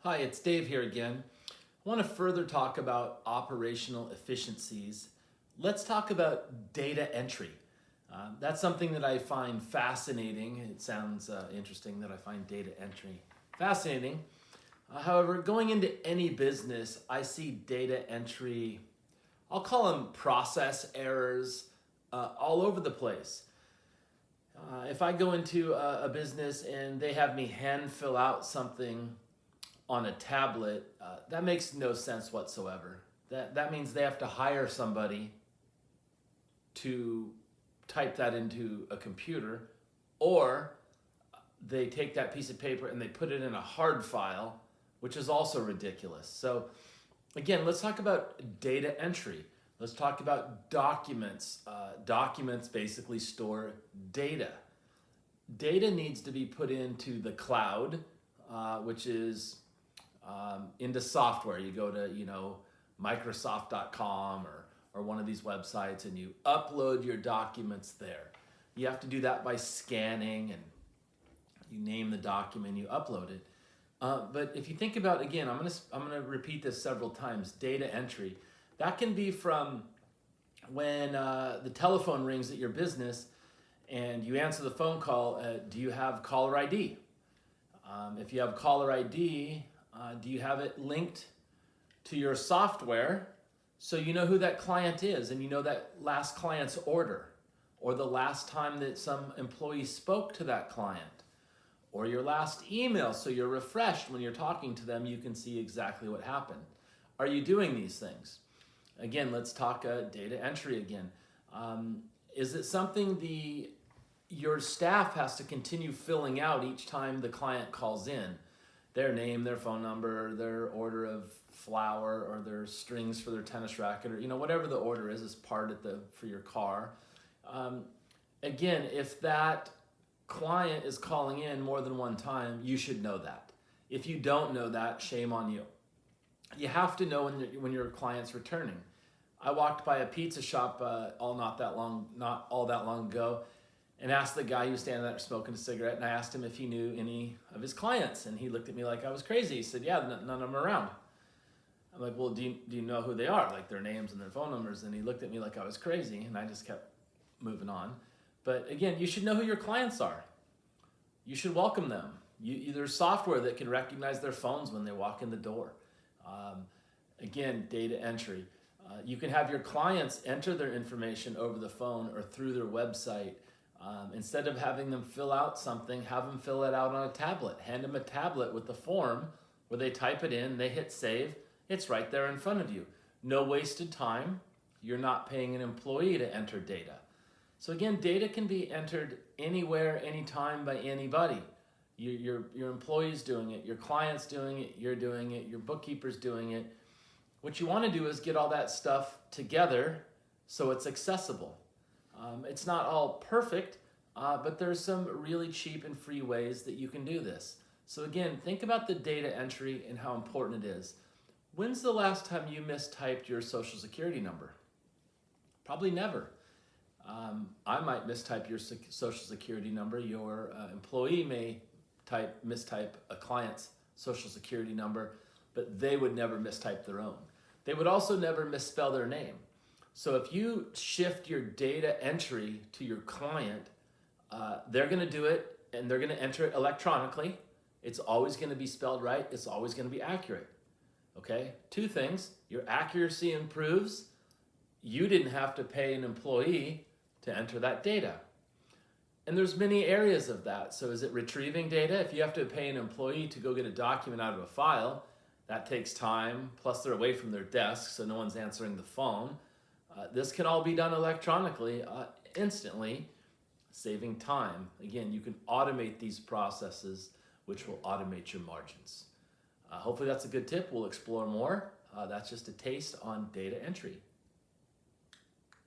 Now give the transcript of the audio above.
Hi, it's Dave here again. I want to further talk about operational efficiencies. Let's talk about data entry. That's something that I find fascinating. It sounds interesting that I find data entry fascinating. However, going into any business, I see data entry, I'll call them process errors, all over the place. If I go into a business and they have me hand fill out something on a tablet, that makes no sense whatsoever. That means they have to hire somebody to type that into a computer, or they take that piece of paper and they put it in a hard file, which is also ridiculous. So again, let's talk about data entry. Let's talk about documents. Documents basically store data. Data needs to be put into the cloud, which is into software. You go to, Microsoft.com or one of these websites and you upload your documents there. You have to do that by scanning and you name the document, you upload it. But if you think about, again, I'm gonna repeat this several times, data entry. That can be from when the telephone rings at your business and you answer the phone call, do you have caller ID? If you have caller ID, do you have it linked to your software so you know who that client is and you know that last client's order or the last time that some employee spoke to that client or your last email so you're refreshed when you're talking to them, you can see exactly what happened. Are you doing these things? Again, let's talk data entry again. Is it something your staff has to continue filling out each time the client calls in? Their name, their phone number, their order of flour, or their strings for their tennis racket, or whatever the order is part for your car. Again, if that client is calling in more than one time, you should know that. If you don't know that, shame on you. You have to know when your client's returning. I walked by a pizza shop not all that long ago, and asked the guy who was standing there smoking a cigarette, and I asked him if he knew any of his clients, and he looked at me like I was crazy. He said, yeah, none of them are around. I'm like, well, do you know who they are, like their names and their phone numbers? And he looked at me like I was crazy, and I just kept moving on. But again, you should know who your clients are. You should welcome them. There's software that can recognize their phones when they walk in the door. Again, data entry. You can have your clients enter their information over the phone or through their website. Instead of having them fill out something, have them fill it out on a tablet. Hand them a tablet with the form where they type it in, they hit save, it's right there in front of you. No wasted time. You're not paying an employee to enter data. So again, data can be entered anywhere, anytime by anybody. Your employee's doing it, your client's doing it, you're doing it, your bookkeeper's doing it. What you want to do is get all that stuff together so it's accessible. It's not all perfect, but there's some really cheap and free ways that you can do this. So again, think about the data entry and how important it is. When's the last time you mistyped your social security number? Probably never. I might mistype your social security number. Your employee may mistype a client's social security number, but they would never mistype their own. They would also never misspell their name. So if you shift your data entry to your client, they're going to do it and they're going to enter it electronically. It's always going to be spelled right. It's always going to be accurate. Okay? Two things. Your accuracy improves. You didn't have to pay an employee to enter that data. And there's many areas of that. So is it retrieving data? If you have to pay an employee to go get a document out of a file, that takes time. Plus they're away from their desk, so no one's answering the phone. This can all be done electronically, instantly, saving time. Again, you can automate these processes, which will automate your margins. Hopefully that's a good tip. We'll explore more. That's just a taste on data entry.